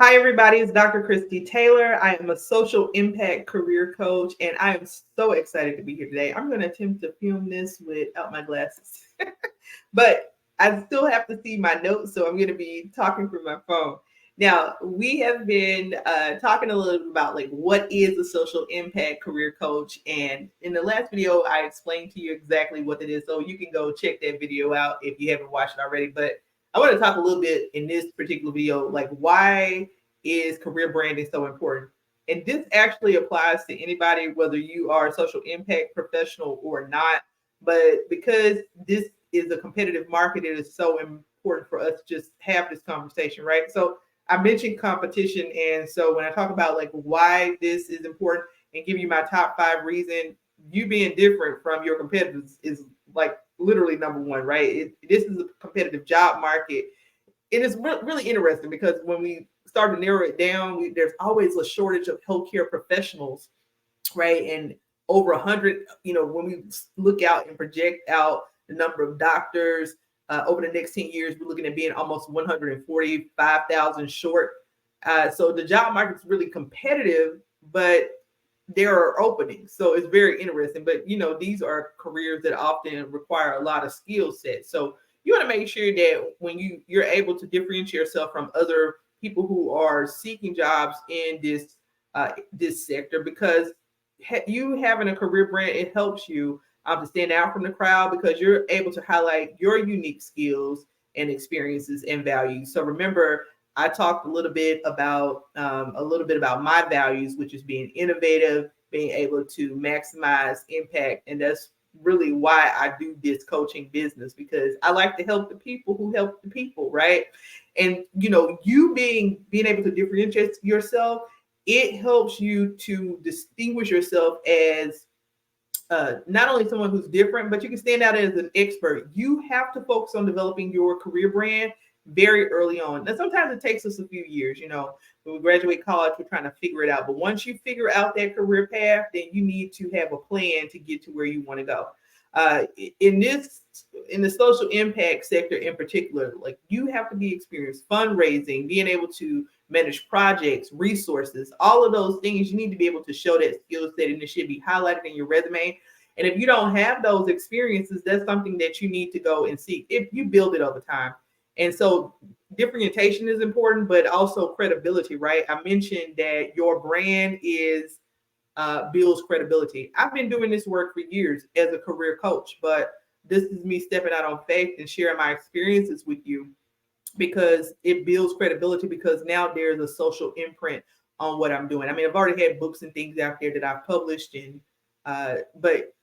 Hi, everybody. It's Dr. Christy Taylor. I am a social impact career coach, and I am so excited to be here today. I'm going to attempt to film this without my glasses, but I still have to see my notes, so I'm going to be talking through my phone. Now, we have been talking a little bit about like what is a social impact career coach, and in the last video, I explained to you exactly what it is, so you can go check that video out if you haven't watched it already. But I want to talk a little bit in this particular video, like why is career branding so important? And this actually applies to anybody, whether you are a social impact professional or not. But because this is a competitive market, it is so important for us to just have this conversation, right? So I mentioned competition. And so when I talk about like why this is important and give you my top 5 reasons, you being different from your competitors is like literally number one, right? This is a competitive job market. It is really interesting because when we start to narrow it down, there's always a shortage of healthcare professionals, right? And over 100, when we look out and project out the number of doctors over the next 10 years, we're looking at being almost 145,000 short. So the job market is really competitive, but there are openings. So it's very interesting. But, these are careers that often require a lot of skill sets. So you want to make sure that when you're able to differentiate yourself from other people who are seeking jobs in this sector, because you having a career brand, it helps you to stand out from the crowd because you're able to highlight your unique skills and experiences and values. So remember, I talked a little bit about my values, which is being innovative, being able to maximize impact, and that's really why I do this coaching business, because I like to help the people who help the people, right? And you being able to differentiate yourself, it helps you to distinguish yourself as not only someone who's different, but you can stand out as an expert. You have to focus on developing your career brand very early on. Now, sometimes it takes us a few years, when we graduate college, we're trying to figure it out. But once you figure out that career path, then you need to have a plan to get to where you want to go. In the social impact sector in particular, like you have to be experienced fundraising, being able to manage projects, resources, all of those things. You need to be able to show that skill set, and it should be highlighted in your resume. And if you don't have those experiences, that's something that you need to go and seek if you build it over time. And so differentiation is important, but also credibility, right? I mentioned that your brand builds credibility. I've been doing this work for years as a career coach, but this is me stepping out on faith and sharing my experiences with you because it builds credibility, because now there's a social imprint on what I'm doing. I mean, I've already had books and things out there that I've published, but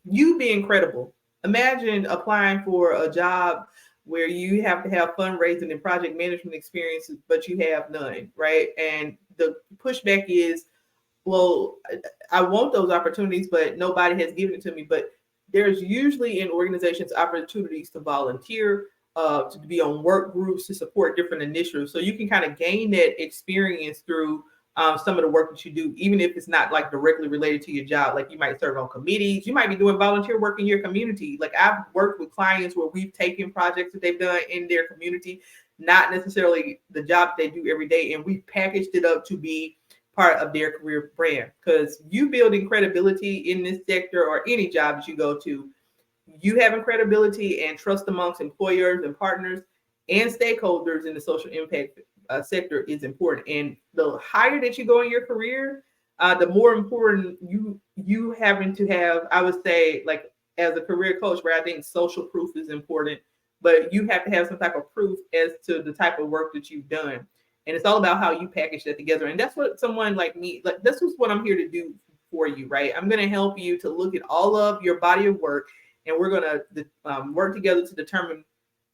you being credible. Imagine applying for a job where you have to have fundraising and project management experiences, but you have none, right? And the pushback is, well, I want those opportunities, but nobody has given it to me. But there's usually in organizations opportunities to volunteer, to be on work groups, to support different initiatives. So you can kind of gain that experience through some of the work that you do, even if it's not like directly related to your job. Like you might serve on committees, you might be doing volunteer work in your community. Like I've worked with clients where we've taken projects that they've done in their community, not necessarily the job they do every day, and we've packaged it up to be part of their career brand. Because you building credibility in this sector or any job that you go to, you having credibility and trust amongst employers and partners and stakeholders in the social impact sector is important. And the higher that you go in your career, the more important you having to have, I would say, like as a career coach, where I think social proof is important, but you have to have some type of proof as to the type of work that you've done. And it's all about how you package that together. And that's what someone like me, like this is what I'm here to do for you, right? I'm going to help you to look at all of your body of work, and we're going to work together to determine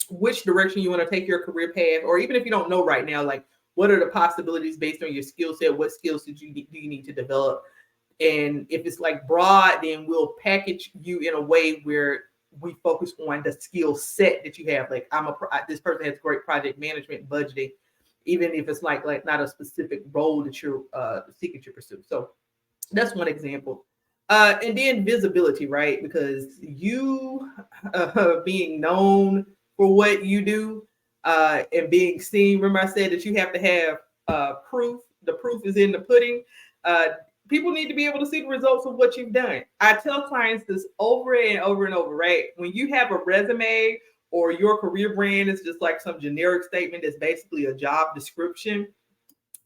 which direction you want to take your career path, or even if you don't know right now, like what are the possibilities based on your skill set? What skills do you need to develop? And if it's like broad, then we'll package you in a way where we focus on the skill set that you have. Like this person has great project management, budgeting, even if it's like not a specific role that you're seeking to pursue. So that's one example. And then visibility, right? Because you being known for what you do and being seen. Remember I said that you have to have proof. The proof is in the pudding. People need to be able to see the results of what you've done. I tell clients this over and over and over, right? When you have a resume or your career brand is just like some generic statement that's basically a job description,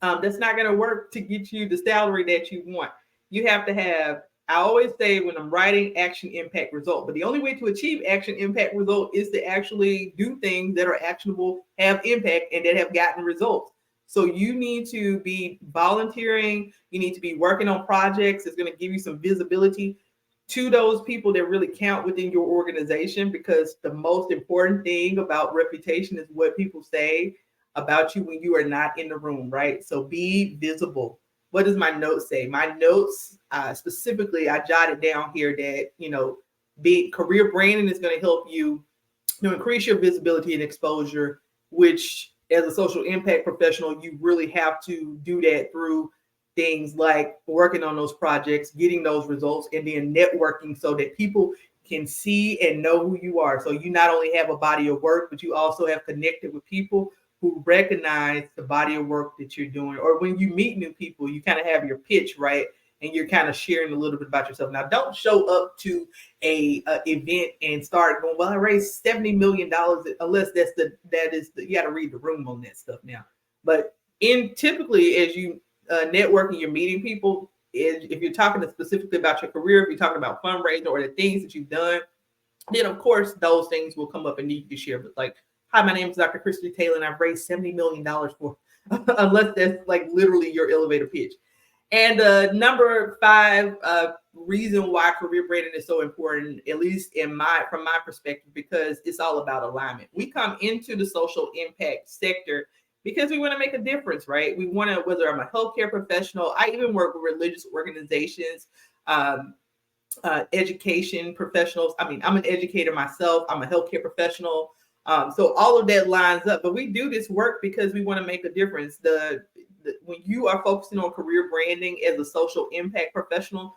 that's not going to work to get you the salary that you want. You have to have, I always say when I'm writing, action, impact, result. But the only way to achieve action, impact, result is to actually do things that are actionable, have impact, and that have gotten results. So you need to be volunteering. You need to be working on projects. It's going to give you some visibility to those people that really count within your organization, because the most important thing about reputation is what people say about you when you are not in the room, right? So be visible. What does my notes say? My notes, specifically, I jotted down here that, career branding is going to help you increase your visibility and exposure, which as a social impact professional, you really have to do that through things like working on those projects, getting those results, and then networking so that people can see and know who you are. So you not only have a body of work, but you also have connected with people who recognize the body of work that you're doing. Or when you meet new people, you kind of have your pitch, right? And you're kind of sharing a little bit about yourself. Now, don't show up to a event and start going, well, I raised $70 million, unless you got to read the room on that stuff now. But typically, as you network and you're meeting people, if you're talking specifically about your career, if you're talking about fundraising or the things that you've done, then of course those things will come up and need to share. But like, hi, my name is Dr. Christy Taylor, and I've raised $70 million for, unless that's like literally your elevator pitch. And number 5 reason why career branding is so important, at least from my perspective, because it's all about alignment. We come into the social impact sector because we want to make a difference, right? We want to, whether I'm a healthcare professional, I even work with religious organizations, education professionals. I mean, I'm an educator myself. I'm a healthcare professional. So all of that lines up, but we do this work because we want to make a difference. When you are focusing on career branding as a social impact professional,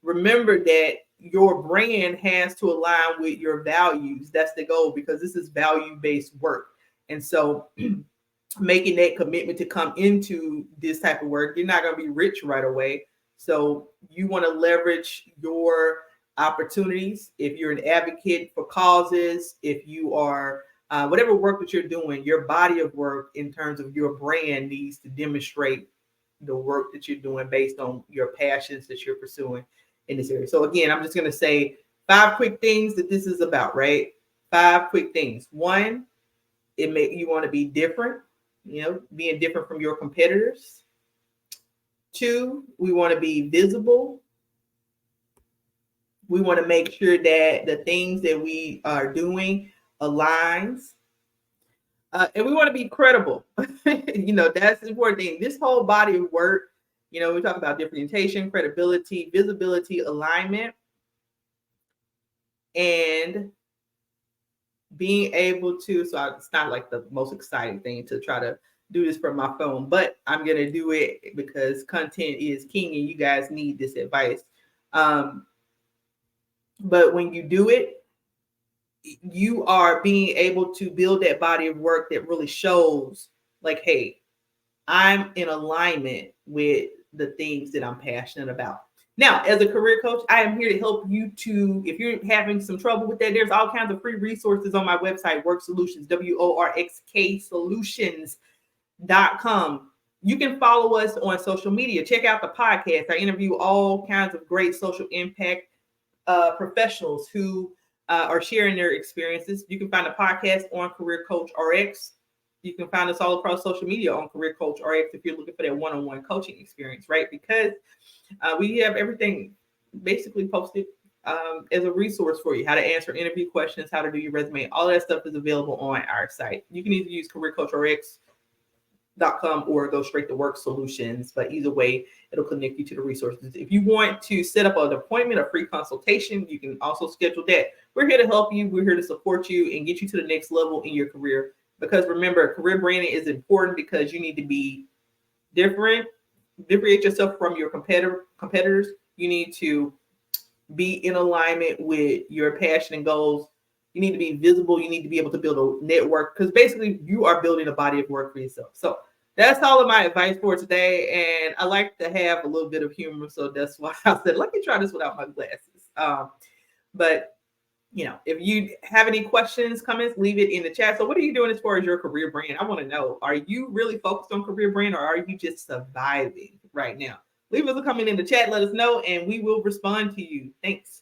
remember that your brand has to align with your values. That's the goal, because this is value-based work. And so making that commitment to come into this type of work, you're not going to be rich right away. So you want to leverage your opportunities. If you're an advocate for causes, if you are whatever work that you're doing, your body of work in terms of your brand needs to demonstrate the work that you're doing based on your passions that you're pursuing in this area. So again, I'm just going to say 5 quick things that this is about, right? 5 quick things. 1, you want to be different, being different from your competitors. 2, we want to be visible. We want to make sure that the things that we are doing aligns. And we want to be credible. That's the important thing. This whole body of work, we talk about differentiation, credibility, visibility, alignment, and being able to, so it's not like the most exciting thing to try to do this from my phone, but I'm going to do it because content is king and you guys need this advice. But when you do it, you are being able to build that body of work that really shows like, hey, I'm in alignment with the things that I'm passionate about. Now, as a career coach, I am here to help you if you're having some trouble with that, there's all kinds of free resources on my website, WORxSolutions, WORxK solutions.com. You can follow us on social media. Check out the podcast. I interview all kinds of great social impact professionals who are sharing their experiences. You can find the podcast on Career Coach RX. You can find us all across social media on Career Coach RX if you're looking for that one-on-one coaching experience, right? Because we have everything basically posted as a resource for you. How to answer interview questions, how to do your resume, all that stuff is available on our site. You can either use careercoachrx.com or go straight to WORxSolutions, but either way, it'll connect you to the resources. If you want to set up an appointment, a free consultation, you can also schedule that. We're here to help you. We're here to support you and get you to the next level in your career. Because remember, career branding is important because you need to be different, differentiate yourself from your competitors. You need to be in alignment with your passion and goals. You need to be visible. You need to be able to build a network because basically you are building a body of work for yourself. So that's all of my advice for today. And I like to have a little bit of humor. So that's why I said, let me try this without my glasses. But if you have any questions, comments, leave it in the chat. So what are you doing as far as your career brand? I want to know, are you really focused on career brand, or are you just surviving right now? Leave us a comment in the chat. Let us know, and we will respond to you. Thanks.